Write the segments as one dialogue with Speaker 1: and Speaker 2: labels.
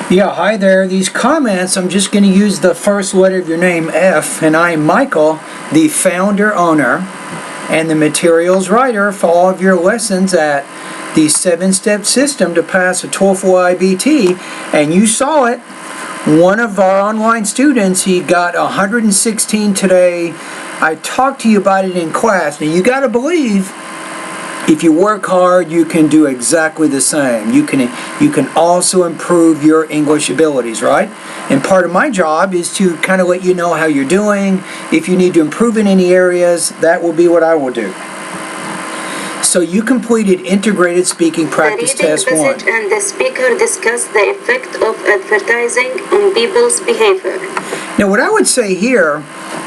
Speaker 1: Yeah, hi there. These comments, I'm just going to use the first letter of your name, F, and I'm Michael, the founder, owner, and the materials writer for all of your lessons at the 7-step system to pass a TOEFL IBT. And you saw it. One of our online students, he got 116 today. I talked to you about it in class. Now, you got to believe, if you work hard, you can do exactly the same. You can also improve your English abilities, right? And part of my job is to kind of let you know how you're doing. If you need to improve in any areas, that will be what I will do. So you completed Integrated Speaking Practice Test 1.
Speaker 2: The reading passage and the speaker discuss the effect of advertising on people's behavior.
Speaker 1: Now, what I would say here,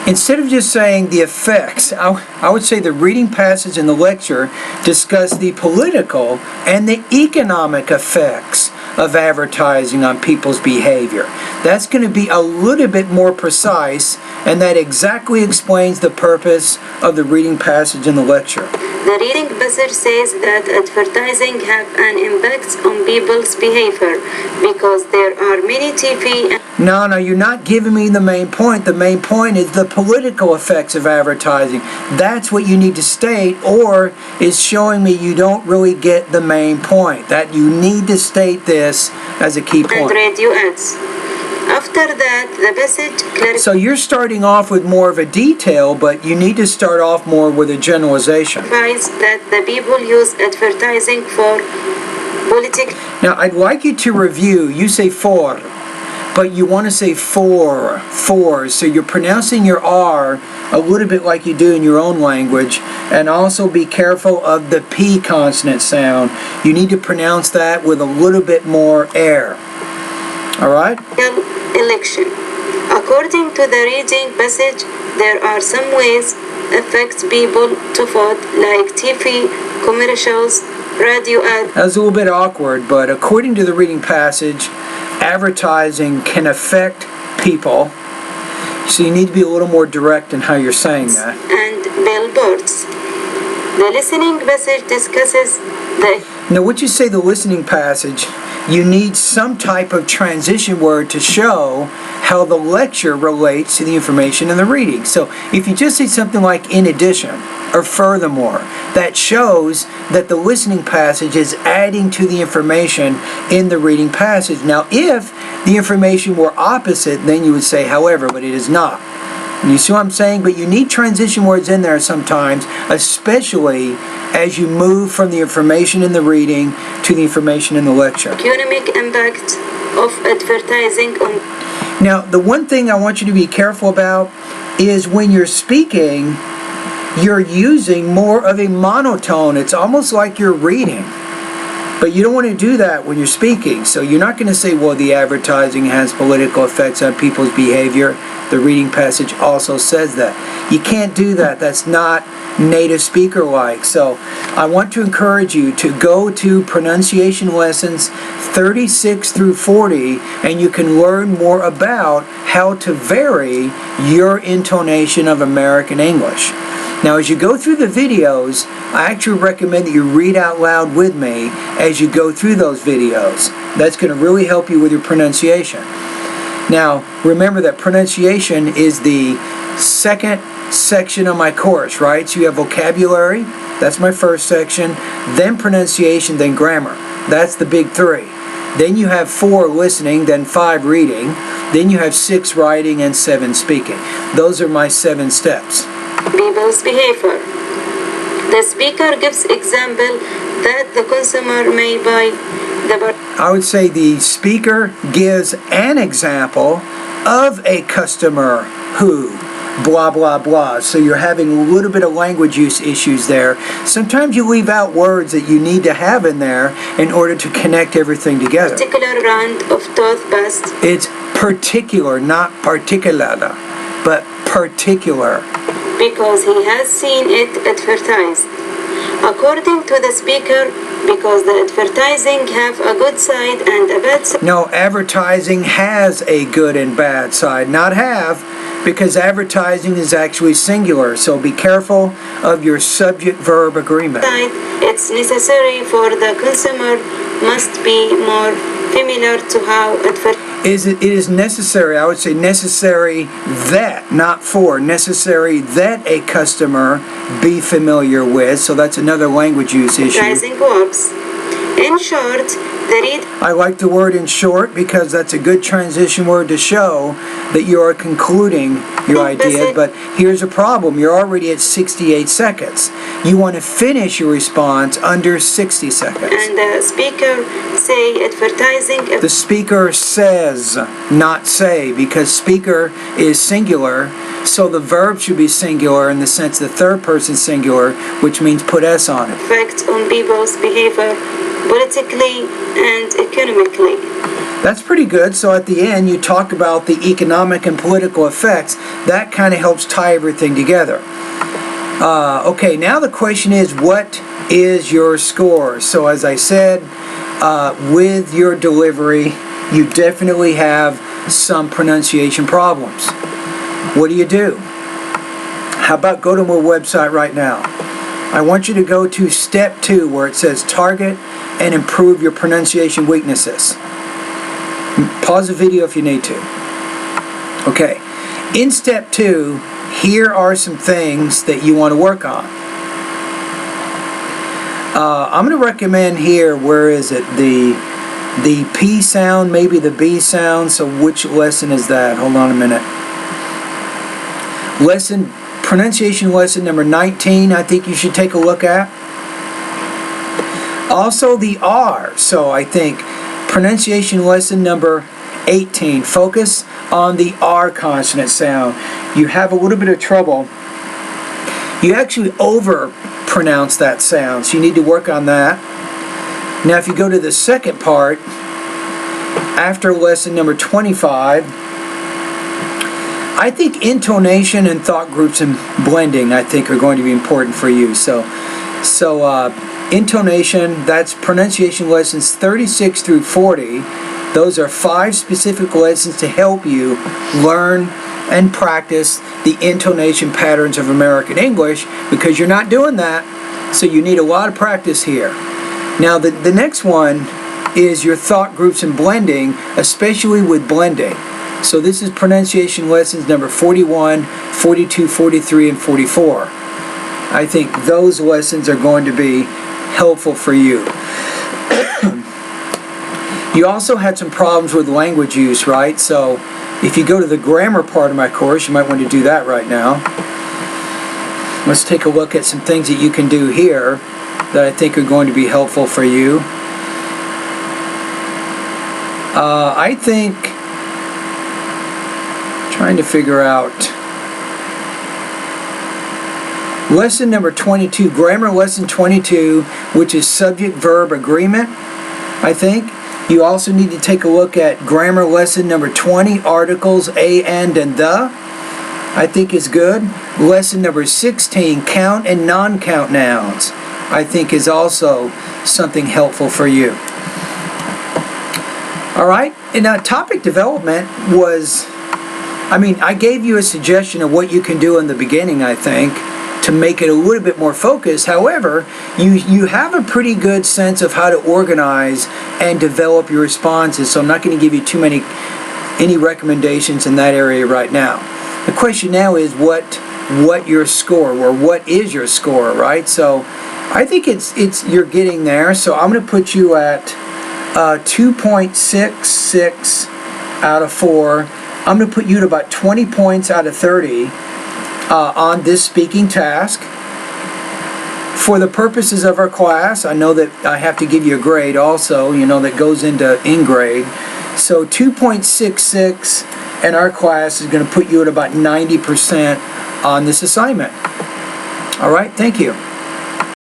Speaker 1: instead of just saying the effects, I would say the reading passage and the lecture discuss the political and the economic effects of advertising on people's behavior. That's going to be a little bit more precise, and that exactly explains the purpose of the reading passage and the lecture.
Speaker 2: The reading passage says that advertising have an impact on people's behavior because there are many TV and
Speaker 1: No, you're not giving me the main point. The main point is the political effects of advertising. That's what you need to state, or is showing me you don't really get the main point. That you need to state this as a key point.
Speaker 2: radio ads. After that, the passage clarifies.
Speaker 1: So you're starting off with more of a detail, but you need to start off more with a generalization.
Speaker 2: That the people use advertising for politics.
Speaker 1: Now, I'd like you to review. You say for, but you want to say for. So you're pronouncing your R a little bit like you do in your own language, and also be careful of the P consonant sound. You need to pronounce that with a little bit more air. All right?
Speaker 2: Election. According to the reading passage, there are some ways affects people to vote, like TV, commercials, radio ads.
Speaker 1: That's a little bit awkward, but according to the reading passage, advertising can affect people. So you need to be a little more direct in how you're saying that.
Speaker 2: And billboards. The listening passage discusses the...
Speaker 1: Now, would you say the listening passage, you need some type of transition word to show how the lecture relates to the information in the reading. So if you just say something like in addition or furthermore, that shows that the listening passage is adding to the information in the reading passage. Now, if the information were opposite, then you would say however, but it is not. You see what I'm saying? But you need transition words in there sometimes, especially as you move from the information in the reading to the information in the lecture.
Speaker 2: Economic impact of advertising on...
Speaker 1: Now, the one thing I want you to be careful about is when you're speaking, you're using more of a monotone. It's almost like you're reading. But you don't want to do that when you're speaking. So you're not going to say, well, the advertising has political effects on people's behavior. The reading passage also says that. You can't do that. That's not native speaker-like. So I want to encourage you to go to pronunciation lessons 36 through 40, and you can learn more about how to vary your intonation of American English. Now, as you go through the videos, I actually recommend that you read out loud with me as you go through those videos. That's going to really help you with your pronunciation. Now, remember that pronunciation is the second section of my course, right? So you have vocabulary, that's my first section, then pronunciation, then grammar. That's the big three. Then you have 4 listening, then 5 reading, then you have 6 writing, and 7 speaking. Those are my 7 steps.
Speaker 2: People's behavior. The speaker gives example that the consumer may buy the...
Speaker 1: I would say the speaker gives an example of a customer who blah blah blah. So you're having a little bit of language use issues there. Sometimes you leave out words that you need to have in there in order to connect everything together.
Speaker 2: Particular brand of toothpaste.
Speaker 1: It's particular, not particular, but particular.
Speaker 2: Because he has seen it advertised. According to the speaker, because the advertising have a good side and a bad side.
Speaker 1: No, advertising has a good and bad side, not have, because advertising is actually singular. So be careful of your subject-verb agreement.
Speaker 2: It's necessary for the consumer must be more familiar to how advertising
Speaker 1: It is necessary, I would say necessary that, not for, necessary that a customer be familiar with. So that's another language use issue.
Speaker 2: works. In short, the read
Speaker 1: I like the word in short because that's a good transition word to show that you are concluding your idea. But here's a problem. You're already at 68 seconds. You want to finish your response under 60 seconds.
Speaker 2: and the speaker say advertising
Speaker 1: The speaker says, not say, because speaker is singular, so the verb should be singular in the sense the third person singular, which means put S on it.
Speaker 2: effect on people's behavior politically and economically.
Speaker 1: That's pretty good. So at the end, you talk about the economic and political effects. That kind of helps tie everything together. Okay, now the question is, what is your score? So as I said, with your delivery, you definitely have some pronunciation problems. What do? How about go to my website right now? I want you to go to step 2 where it says target and improve your pronunciation weaknesses. Pause the video if you need to. Okay, in step 2, here are some things that you want to work on. I'm going to recommend here, where is it? The P sound, maybe the B sound. So which lesson is that? Hold on a minute. Pronunciation lesson number 19, I think you should take a look at. Also the R, so I think pronunciation lesson number 18, focus on the R consonant sound. You have a little bit of trouble. You actually over pronounce that sound, so you need to work on that. Now if you go to the second part, after lesson number 25, I think intonation and thought groups and blending, I think, are going to be important for you. So intonation, that's pronunciation lessons 36 through 40. Those are 5 specific lessons to help you learn and practice the intonation patterns of American English, because you're not doing that, so you need a lot of practice here. Now the next one is your thought groups and blending, especially with blending. So this is pronunciation lessons number 41, 42, 43, and 44. I think those lessons are going to be helpful for you. You also had some problems with language use, right? So if you go to the grammar part of my course, you might want to do that right now. Let's take a look at some things that you can do here that I think are going to be helpful for you. I think trying to figure out lesson number 22, grammar lesson 22, which is subject-verb agreement, I think. You also need to take a look at grammar lesson number 20, articles a, and the, I think is good. Lesson number 16, count and non-count nouns, I think is also something helpful for you. All right, and now topic development was, I gave you a suggestion of what you can do in the beginning, I think, to make it a little bit more focused. However, you have a pretty good sense of how to organize and develop your responses, so I'm not going to give you any recommendations in that area right now. The question now is what your score, or what is your score, right? So I think it's you're getting there, so I'm going to put you at 2.66 out of 4. I'm going to put you at about 20 points out of 30 on this speaking task. For the purposes of our class, I know that I have to give you a grade also, that goes into in-grade. So 2.66 in our class is going to put you at about 90% on this assignment. All right, thank you.